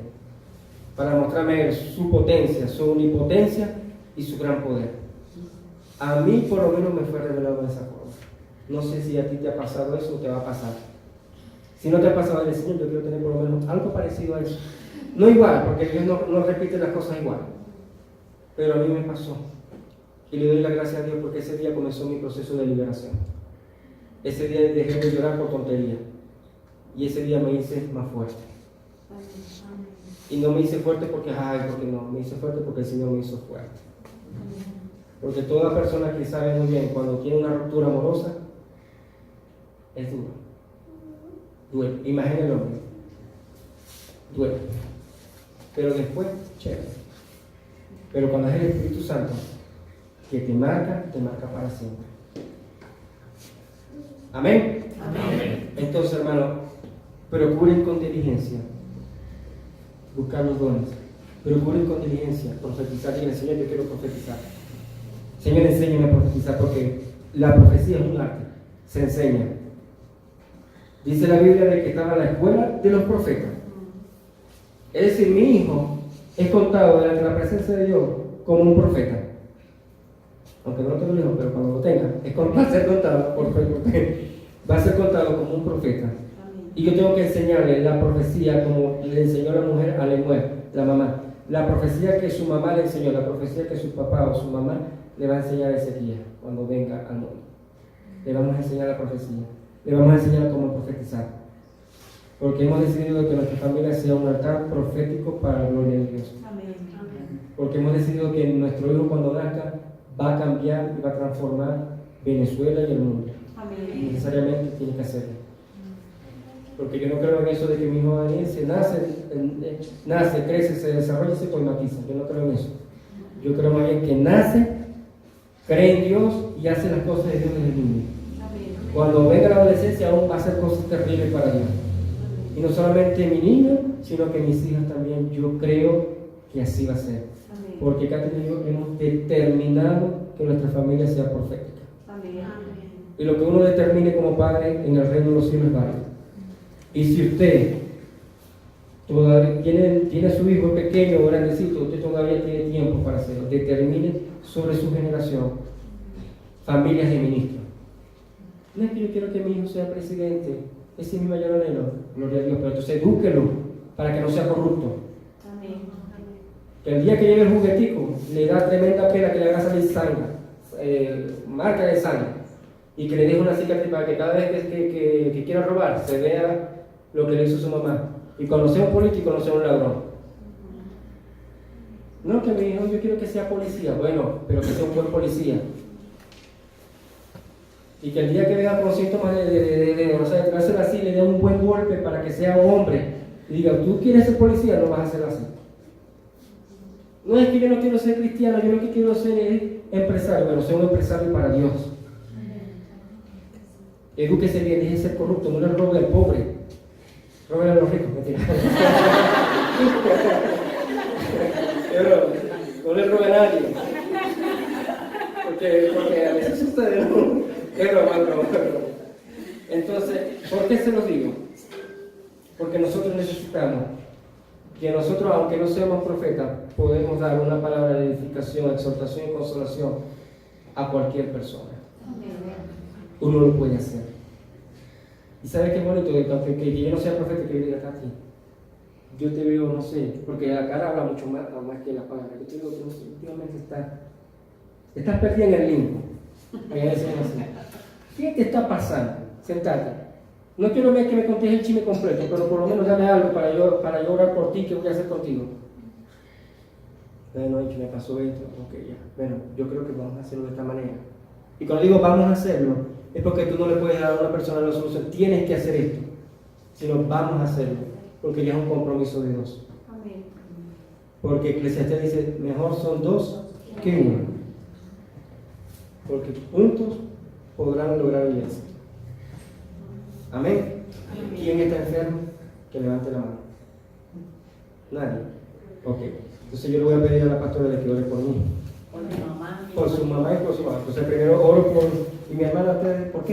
para mostrarme su potencia, su omnipotencia y su gran poder. A mí por lo menos me fue revelado de esa forma. No sé si a ti te ha pasado eso o te va a pasar. Si no te ha pasado el Señor, yo quiero tener por lo menos algo parecido a eso. No igual, porque Dios no repite las cosas igual. Pero a mí me pasó. Y le doy la gracia a Dios porque ese día comenzó mi proceso de liberación. Ese día dejé de llorar por tontería. Y ese día me hice más fuerte. Y no me hice fuerte porque no. Me hice fuerte porque el Señor me hizo fuerte. Porque toda persona que sabe muy bien cuando tiene una ruptura amorosa, es duro. Duele. Imagínense el hombre. Duele. Pero después, chévere. Pero cuando es el Espíritu Santo que te marca para siempre. Amén. Amén. Entonces, hermano, procuren con diligencia buscar los dones. Procuren con diligencia profetizar. Y el Señor, yo quiero profetizar. Señor, enséñame a profetizar porque la profecía es un arte. Se enseña. Dice la Biblia de que estaba en la escuela de los profetas. Es decir, mi hijo es contado delante de la presencia de Dios como un profeta. Aunque no lo tengo hijo, pero cuando lo tenga, va a ser contado, va a ser contado como un profeta. Y yo tengo que enseñarle la profecía como le enseñó la mujer a Lemuel, la mamá. La profecía que su mamá le enseñó, la profecía que su papá o su mamá le va a enseñar a Ezequiel cuando venga al mundo. Le vamos a enseñar la profecía. Le vamos a enseñar cómo profetizar. Porque hemos decidido que nuestra familia sea un altar profético para la gloria de Dios. Amén. Porque hemos decidido que nuestro hijo cuando nazca va a cambiar y va a transformar Venezuela y el mundo. Amén. Necesariamente tiene que hacerlo. Porque yo no creo en eso de que mi hijo nace, crece, se desarrolla y se colmatiza. Yo no creo en eso. Yo creo más bien que nace, cree en Dios y hace las cosas de Dios desde el niño. Cuando venga la adolescencia aún va a hacer cosas terribles para Dios. Y no solamente mi niño, sino que mis hijas también. Yo creo que así va a ser. Amén. Porque Catherine y yo hemos determinado que nuestra familia sea profética. Amén. Y lo que uno determine como padre en el reino de los cielos es válido. Y si usted todavía tiene a su hijo pequeño o grandecito, usted todavía tiene tiempo para hacerlo. Determine sobre su generación familias de ministros. No es que yo quiero que mi hijo sea presidente, ese es mi mayor anhelo, gloria a Dios, pero entonces edúquelo para que no sea corrupto. Amén. Que el día que llegue el juguetico le da tremenda pena que le haga salir sangre, marca de sangre, y que le deje una cicatriz para que cada vez que quiera robar se vea lo que le hizo su mamá. Y cuando sea un político no sea un ladrón. No, que mi hijo yo quiero que sea policía, bueno, pero que sea un buen policía. Y que el día que venga con síntomas de traerse así, le dé un buen golpe para que sea un hombre. Y diga, tú quieres ser policía, no vas a ser así. No es que yo no quiero ser cristiano, yo lo que quiero ser es empresario. Bueno, ser un empresario para Dios. Edúquese bien, deje de ser corrupto, no le robe al pobre. Robe a los ricos, mentira. Pero no le robe a nadie. Porque a veces ustedes no. Pero. Entonces, ¿por qué se los digo? Porque nosotros necesitamos que nosotros, aunque no seamos profetas, podemos dar una palabra de edificación, exhortación y consolación a cualquier persona. Uno lo puede hacer. Y ¿sabe qué bonito? Que yo no sea profeta, que yo diga, Tati, yo te veo, no sé, porque la cara habla mucho más que la palabra. Yo te veo que últimamente estás perdida en el limbo. Allá decían así. ¿Qué te está pasando? Sentate. No quiero ver que me contes el chisme completo, pero por lo menos dame algo para yo orar por ti. ¿Qué voy a hacer contigo? Bueno, que me pasó esto. Ok, ya. Bueno, yo creo que vamos a hacerlo de esta manera. Y cuando digo vamos a hacerlo, es porque tú no le puedes dar a una persona la solución, tienes que hacer esto, sino vamos a hacerlo, porque ya es un compromiso de dos. Amén. Porque Eclesiastés dice, mejor son dos que uno, porque juntos podrán lograr el éxito. Amén. ¿Quién está enfermo? Que levante la mano. Nadie. Ok. Entonces yo le voy a pedir a la pastora de que ore por mí. Por mi mamá. Por su mamá y por su papá. Entonces primero oro por... ¿Y mi hermana, ustedes por qué?